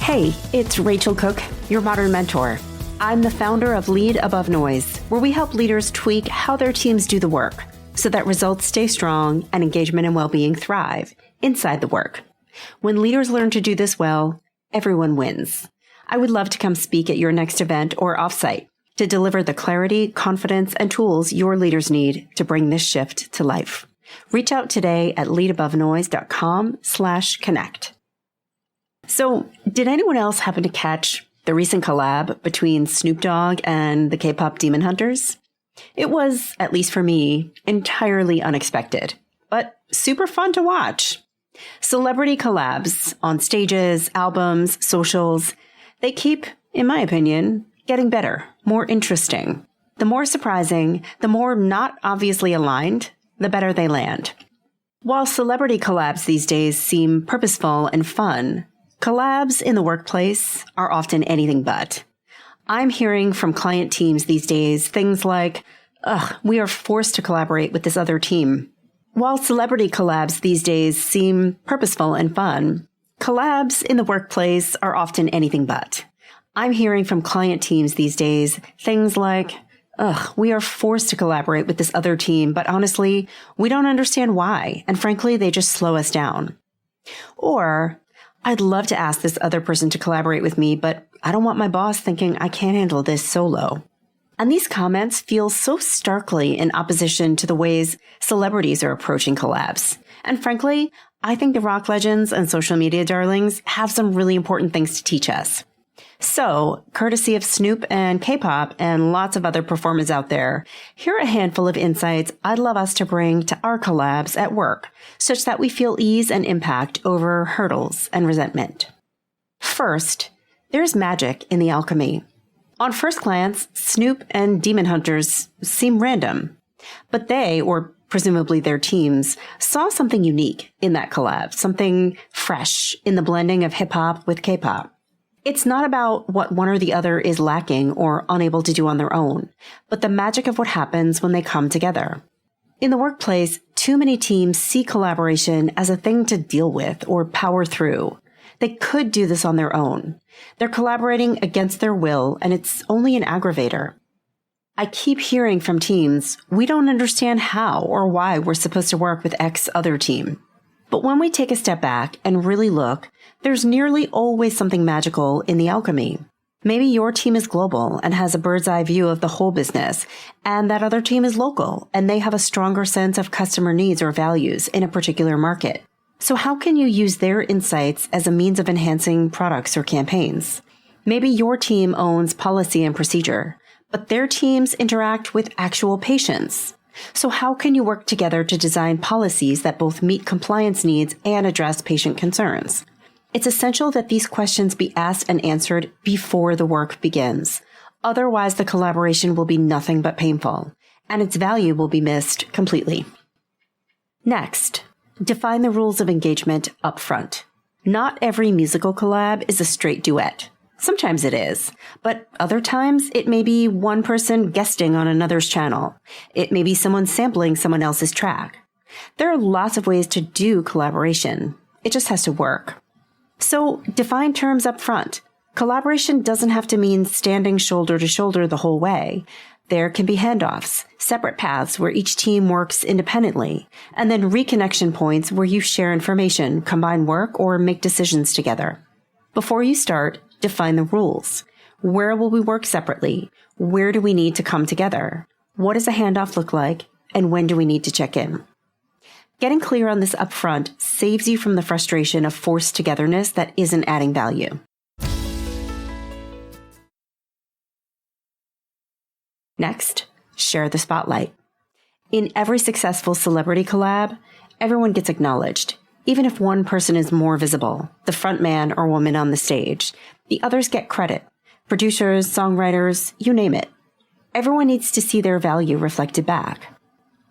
Hey, it's Rachel Cooke, your modern mentor. I'm the founder of Lead Above Noise, where we help leaders tweak how their teams do the work so that results stay strong and engagement and well-being thrive inside the work. When leaders learn to do this well, everyone wins. I would love to come speak at your next event or offsite to deliver the clarity, confidence, and tools your leaders need to bring this shift to life. Reach out today at leadabovenoise.com/connect. So, did anyone else happen to catch the recent collab between Snoop Dogg and the K-pop Demon Hunters? It was, at least for me, entirely unexpected, but super fun to watch. Celebrity collabs on stages, albums, socials, they keep, in my opinion, getting better, more interesting. The more surprising, the more not obviously aligned, the better they land. While celebrity collabs these days seem purposeful and fun, collabs in the workplace are often anything but. I'm hearing from client teams these days things like, we are forced to collaborate with this other team. While celebrity collabs these days seem purposeful and fun, collabs in the workplace are often anything but. I'm hearing from client teams these days things like, we are forced to collaborate with this other team, but honestly, we don't understand why, and frankly, they just slow us down. Or, I'd love to ask this other person to collaborate with me, but I don't want my boss thinking I can't handle this solo. And these comments feel so starkly in opposition to the ways celebrities are approaching collabs. And frankly, I think the rock legends and social media darlings have some really important things to teach us. So, courtesy of Snoop and K-pop and lots of other performers out there, here are a handful of insights I'd love us to bring to our collabs at work, such that we feel ease and impact over hurdles and resentment. First, there's magic in the alchemy. On first glance, Snoop and Demon Hunters seem random, but they, or presumably their teams, saw something unique in that collab, something fresh in the blending of hip-hop with K-pop. It's not about what one or the other is lacking or unable to do on their own, but the magic of what happens when they come together. In the workplace, too many teams see collaboration as a thing to deal with or power through. They could do this on their own. They're collaborating against their will, and it's only an aggravator. I keep hearing from teams, we don't understand how or why we're supposed to work with X other team. But when we take a step back and really look, there's nearly always something magical in the alchemy. Maybe your team is global and has a bird's eye view of the whole business, and that other team is local and they have a stronger sense of customer needs or values in a particular market. So how can you use their insights as a means of enhancing products or campaigns? Maybe your team owns policy and procedure, but their teams interact with actual patients. So how can you work together to design policies that both meet compliance needs and address patient concerns? It's essential that these questions be asked and answered before the work begins. Otherwise, the collaboration will be nothing but painful, and its value will be missed completely. Next, define the rules of engagement up front. Not every musical collab is a straight duet. Sometimes it is, but other times it may be one person guesting on another's channel. It may be someone sampling someone else's track. There are lots of ways to do collaboration. It just has to work. So define terms up front. Collaboration doesn't have to mean standing shoulder to shoulder the whole way. There can be handoffs, separate paths where each team works independently, and then reconnection points where you share information, combine work, or make decisions together. Before you start, define the rules. Where will we work separately? Where do we need to come together? What does a handoff look like? And when do we need to check in? Getting clear on this upfront saves you from the frustration of forced togetherness that isn't adding value. Next, share the spotlight. In every successful celebrity collab, everyone gets acknowledged. Even if one person is more visible, the front man or woman on the stage, the others get credit. Producers, songwriters, you name it. Everyone needs to see their value reflected back.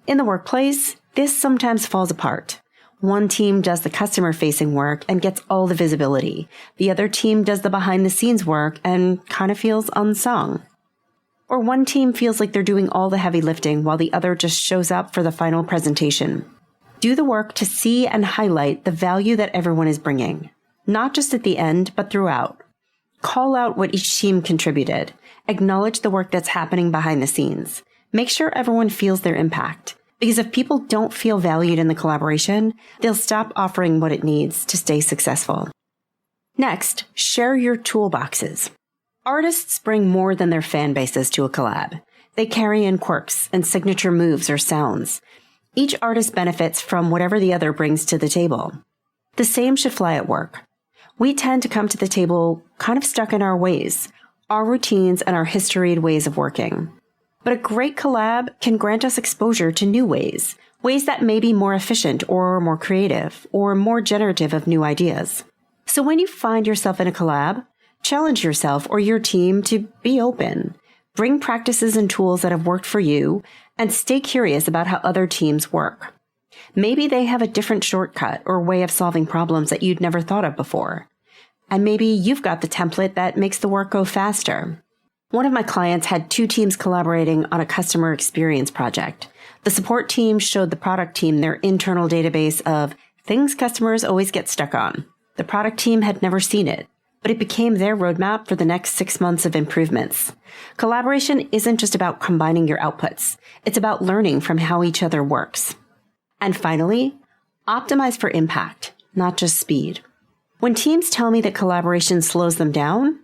In the workplace, this sometimes falls apart. One team does the customer-facing work and gets all the visibility. The other team does the behind-the-scenes work and kind of feels unsung. Or one team feels like they're doing all the heavy lifting while the other just shows up for the final presentation. Do the work to see and highlight the value that everyone is bringing, not just at the end, but throughout. Call out what each team contributed. Acknowledge the work that's happening behind the scenes. Make sure everyone feels their impact. Because if people don't feel valued in the collaboration, they'll stop offering what it needs to stay successful. Next, share your toolboxes. Artists bring more than their fan bases to a collab. They carry in quirks and signature moves or sounds. Each artist benefits from whatever the other brings to the table. The same should fly at work. We tend to come to the table kind of stuck in our ways, our routines and our historied ways of working. But a great collab can grant us exposure to new ways that may be more efficient or more creative or more generative of new ideas. So when you find yourself in a collab, challenge yourself or your team to be open. Bring practices and tools that have worked for you and stay curious about how other teams work. Maybe they have a different shortcut or way of solving problems that you'd never thought of before. And maybe you've got the template that makes the work go faster. One of my clients had 2 teams collaborating on a customer experience project. The support team showed the product team their internal database of things customers always get stuck on. The product team had never seen it, but it became their roadmap for the next 6 months of improvements. Collaboration isn't just about combining your outputs. It's about learning from how each other works. And finally, optimize for impact, not just speed. When teams tell me that collaboration slows them down,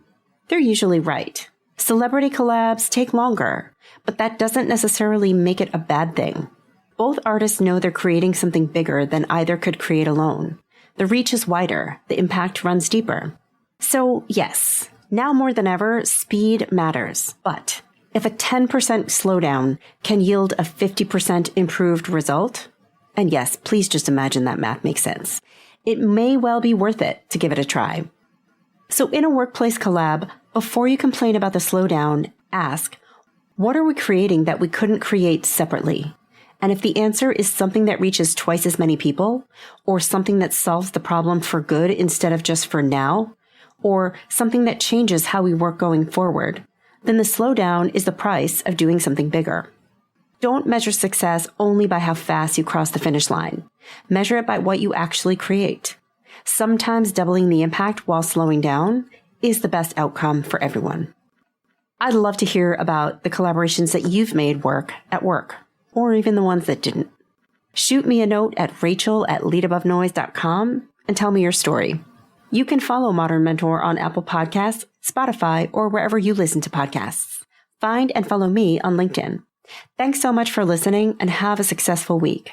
they're usually right. Celebrity collabs take longer, but that doesn't necessarily make it a bad thing. Both artists know they're creating something bigger than either could create alone. The reach is wider, the impact runs deeper. So yes, now more than ever, speed matters. But if a 10% slowdown can yield a 50% improved result, and yes, please just imagine that math makes sense, it may well be worth it to give it a try. So in a workplace collab, before you complain about the slowdown, ask, what are we creating that we couldn't create separately? And if the answer is something that reaches twice as many people, or something that solves the problem for good instead of just for now, or something that changes how we work going forward, then the slowdown is the price of doing something bigger. Don't measure success only by how fast you cross the finish line. Measure it by what you actually create. Sometimes doubling the impact while slowing down is the best outcome for everyone. I'd love to hear about the collaborations that you've made work at work, or even the ones that didn't. Shoot me a note at rachel@leadabovenoise.com and tell me your story. You can follow Modern Mentor on Apple Podcasts, Spotify, or wherever you listen to podcasts. Find and follow me on LinkedIn. Thanks so much for listening and have a successful week.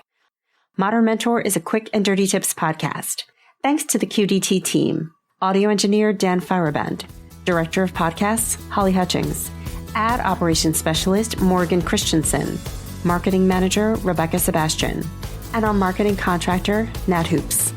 Modern Mentor is a quick and dirty tips podcast. Thanks to the QDT team. Audio engineer Dan Feuerband. Director of podcasts Holly Hutchings. Ad operations specialist Morgan Christensen. Marketing manager Rebecca Sebastian. And our marketing contractor Nat Hoops.